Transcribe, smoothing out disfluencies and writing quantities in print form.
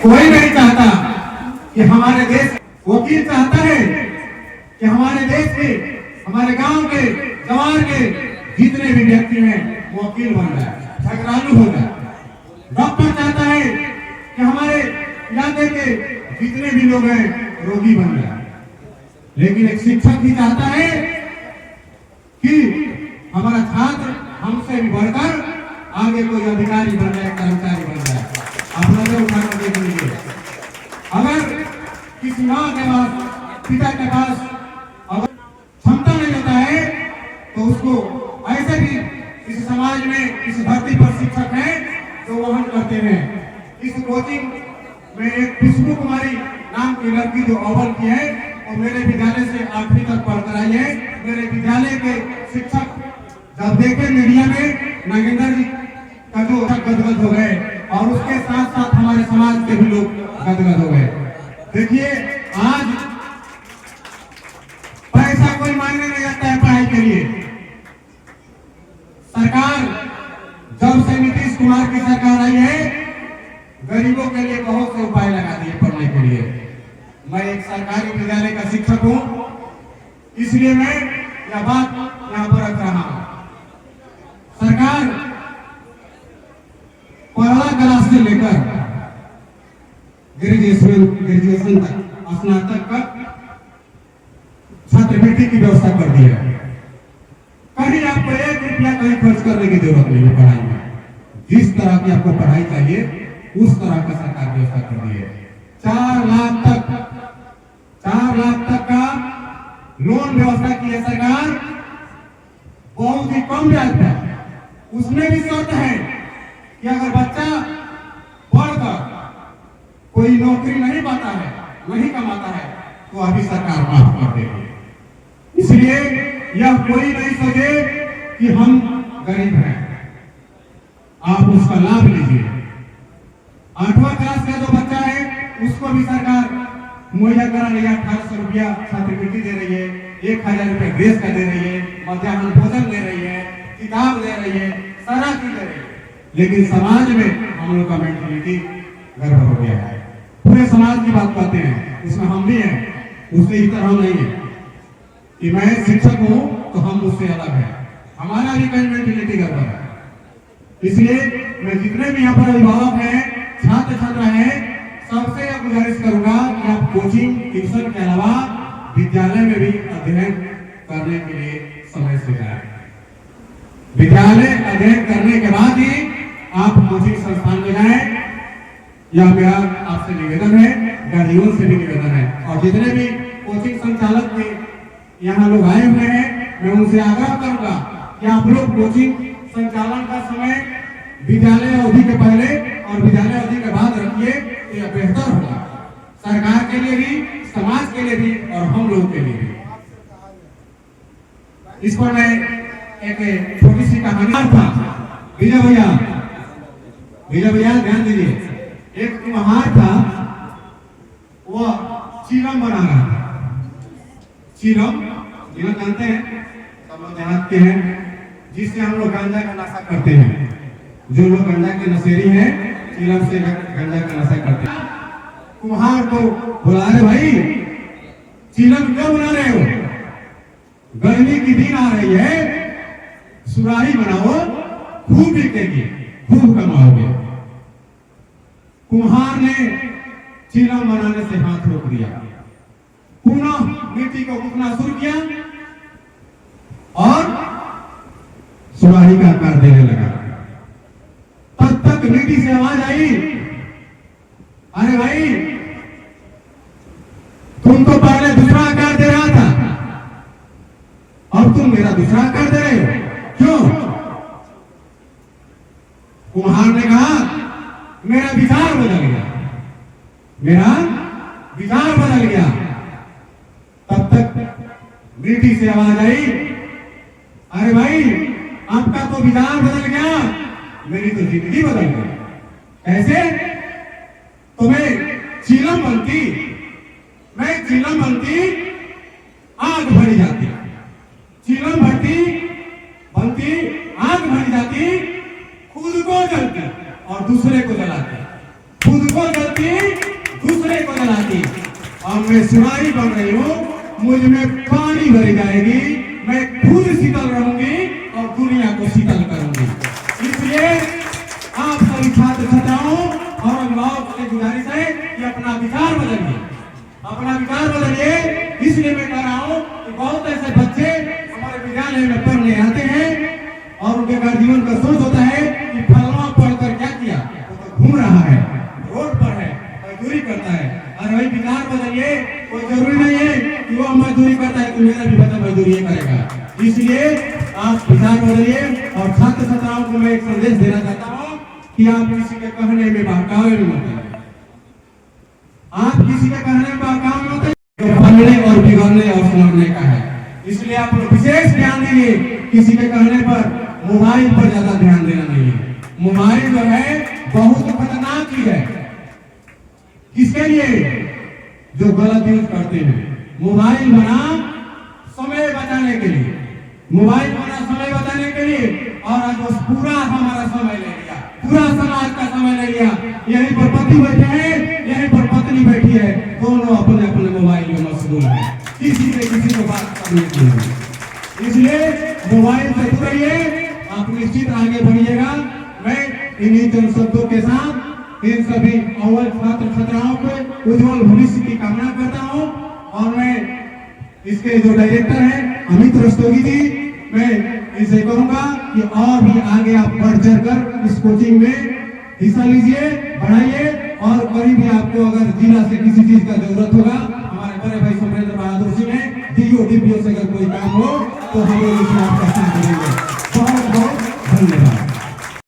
कोई नहीं चाहता कि हमारे देश, वकील चाहता है कि हमारे देश के, हमारे गांव के, जवार के जितने भी व्यक्ति हैं वो वकील बन जाए, झगड़ालू हो जाए। डॉक्टर चाहता है कि हमारे इलाके के जितने भी लोग हैं रोगी बन जाए। लेकिन एक शिक्षक भी चाहता है कि हमारा छात्र हमसे भी बढ़कर आगे कोई अधिकारी बन जाए, कर्मचारी बन जाए। आप नजर उठाकर देख लीजिए, अगर किसी माँ के पास, पिता के पास अगर क्षमता नहीं होता है तो उसको ऐसे भी इस समाज में इस धरती पर शिक्षक हैं जो वहन करते हैं। इस कोचिंग में एक खुशबू कुमारी नाम की लड़की जो अव्वल की है और मेरे विद्यालय से 8वीं तक पढ़कर आई है। मेरे विद्यालय के शिक्षक जब देखे मीडिया में नागेंद्र जी का जो गदगद हो गए और उसके साथ साथ हमारे समाज के भी लोग गदगद हो गए। देखिए, आज पैसा कोई मायने नहीं रखता है पढ़ाई के लिए। सरकार जब से नीतीश कुमार की सरकार आई है, गरीबों के लिए बहुत से उपाय लगा दिए पढ़ने के लिए। मैं एक सरकारी विद्यालय का शिक्षक हूं, इसलिए मैं यह बात यहां पर रख रहा हूं। सरकार पहला क्लास से लेकर ग्रेजुएशन तक, स्नातक तक छात्रवृत्ति की व्यवस्था कर दी है। कहीं आपको 1 रुपया कहीं खर्च करने की जरूरत नहीं है पढ़ाई में। जिस तरह की आपको पढ़ाई चाहिए उस तरह का सरकार व्यवस्था कर दी है। 4 लाख तक का लोन व्यवस्था की है सरकार, बहुत ही कम ब्याज पर। उसमें भी शर्त है कि अगर बच्चा पढ़कर कोई नौकरी नहीं पाता है, नहीं कमाता है, तो अभी सरकार माफ कर देगी। इसलिए यह कोई नहीं सोचे कि हम गरीब हैं, आप उसका लाभ लीजिए। 8वां क्लास का जो बच्चा है उसको भी सरकार मुहैया करा रही है। 1800 रुपया छात्रवृत्ति दे रही है, 1000 रुपया ड्रेस का दे रही है, मध्याह्न भोजन दे रही है, किताब दे रही है, सारा चीज दे रही है। लेकिन समाज में हम लोग का मेंटलिटी गड़बड़ हो गया है। पूरे समाज की बात करते हैं, उसमें हम भी हैं, उससे इस तरह नहीं है कि मैं शिक्षक हूं तो हम उससे अलग है। हमारा भी कहीं मेंटलिटी गड़बड़ है। इसलिए मैं जितने भी यहाँ पर अभिभावक हैं, छात्र छात्रा हैं, सबसे यह गुजारिश करूंगा कि आप कोचिंग, ट्यूशन के अलावा विद्यालय में भी अध्ययन करने के लिए समय से जाएं। विद्यालय अध्ययन करने के बाद ही आप कोचिंग संस्थान में जाएं। यह मेरा आपसे निवेदन है, गार्जियन से भी निवेदन है। और जितने भी कोचिंग संचालक के यहाँ लोग आए हुए हैं, मैं उनसे आग्रह करूंगा कि आप लोग कोचिंग संचालन का समय विद्यालय अवधि के पहले और विद्यालय अवधि के बाद रखिए, तो यह बेहतर होगा सरकार के लिए भी, समाज के लिए भी और हम लोग के लिए भी। इस पर मैं एक छोटी सी कहानी था। विजय भैया ध्यान दीजिए। एक कुम्हार था, वह चीलम बना रहा था। चीलम जानते हैं, सब लोग देहात के हैं, जिससे हम लोग गांजा का नशा करते हैं। जो लोग गांजा के नशेरी हैं, चीलम से गांजा का नशा करते हैं। कुम्हार को बुला रहे, भाई चीलम क्यों बना रहे हो? गर्मी की दिन आ रही है, सुराही बनाओ, खूब बिकेगी, खूब कमाओगे। कुम्हार ने चीलम बनाने से हाथ रोक दिया, पुनः मिट्टी को गूंथना शुरू किया और सुराही का आकार देने लगा। तब तक मिट्टी से आवाज आई, अरे भाई तुम तो पहले दूसरा आकार दे रहा था, अब तुम मेरा दूसरा आकार दे रहे हो, क्यों? कुम्हार ने कहा, मेरा विचार बदल गया, मेरा विचार बदल गया। तब तक मिट्टी से आवाज आई, अरे भाई आपका तो विचार बदल गया, मेरी तो जिंदगी बदल गई। कैसे? तो मैं चीलम बनती आग भरी जाती, चीलम बनती आग भरी जाती, खुद को जलती और दूसरे को जलाती, खुद को जलती दूसरे को जलाती। अब मैं सुराही बन रही हूँ, मुझ में पानी भरी जाएगी, मैं खुद शीतल रहूंगी और दुनिया को शीतल करूंगी। इसलिए आप सभी छात्र छात्राओं और अभिभावक से गुजारिश है कि अपना विचार बदलिए, अपना विचार बदलिए। इसलिए मैं कह रहा हूँ कि बहुत ऐसे बच्चे हमारे विद्यालय में पढ़ने आते हैं और उनके जीवन का सोच होता है कि फलवा पढ़कर क्या किया, वो तो घूम रहा है, रोड पर है, मजदूरी करता है। और वही विचार बदलिए, कोई जरूरी नहीं है कि वो मजदूरी करता है तो मेरा भी बच्चा मजदूरी करेगा। इसलिए आप विचार बदलिए। और छात्र छात्राओं को मैं एक संदेश देना चाहता हूँ कि आप किसी के कहने में बहकावे में मत आइए। आप किसी के कहने में बहकावे मत आइए, जो बनने और बिगड़ने और समझने का है। इसलिए आप विशेष ध्यान दीजिए, किसी के कहने पर मोबाइल पर ज्यादा ध्यान देना नहीं है। मोबाइल जो है बहुत खतरनाक चीज है। किसके लिए? जो गलत यूज करते हैं। मोबाइल बना समय बचाने के लिए, मोबाइल बना समय बचाने के लिए, और आज वो पूरा हमारा समय ले लिया, पूरा समाज का समय ले लिया। यहीं पर पति बैठे हैं, यहीं पर पत्नी बैठी है, दोनों अपने अपने मोबाइल में मशगूल है, किसी से किसी को बात करने की नहीं। इसलिए मोबाइल से दूर रहिए, आप निश्चित आगे बढ़िएगा। मैं इन्हीं चंद शब्दों के साथ इन सभी अव्वल छात्र छात्राओं को उज्जवल भविष्य की कामना करता हूं। और मैं इसके जो डायरेक्टर हैं अमित रस्तोगी जी, मैं इनसे कहूंगा कि और भी आगे आप बढ़ चढ़कर इस कोचिंग में हिस्सा लीजिए, बढ़ाइए। और कभी भी आपको अगर जिला से किसी चीज का जरूरत होगा, हमारे बड़े भाई सुरेंद्र बहादुर सिंह है, DO DPO से अगर कोई काम हो तो हम लोग इसमें आपका साथ देंगे। बहुत बहुत धन्यवाद।